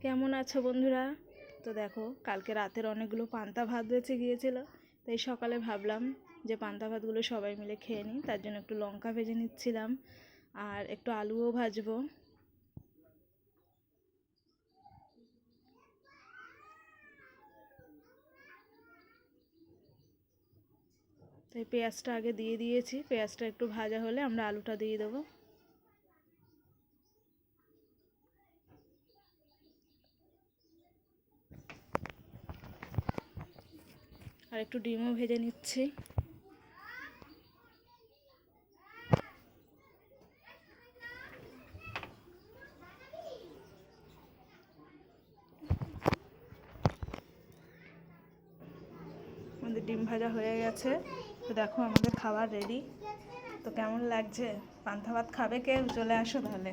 কেমন আছো বন্ধুরা? তো দেখো, কালকে রাতের অনেকগুলো পান্তা ভাত বেঁচে গিয়েছিল, তাই সকালে ভাবলাম যে পান্তা ভাতগুলো সবাই মিলে খেয়ে নিই। তার জন্য একটু লঙ্কা ভেজে নিচ্ছিলাম আর একটু আলুও ভাজবো। তাই পেঁয়াজটা আগে দিয়ে দিয়েছি, পেঁয়াজটা একটু ভাজা হলে আমরা আলুটা দিয়ে দেবো। আর একটু ডিমও ভেজে নিচ্ছি। আমাদের ডিম ভাজা হয়ে গেছে, তো দেখো আমাদের খাবার রেডি। তো কেমন লাগছে? পান্তা ভাত খাবে কেউ? চলে আসো তাহলে।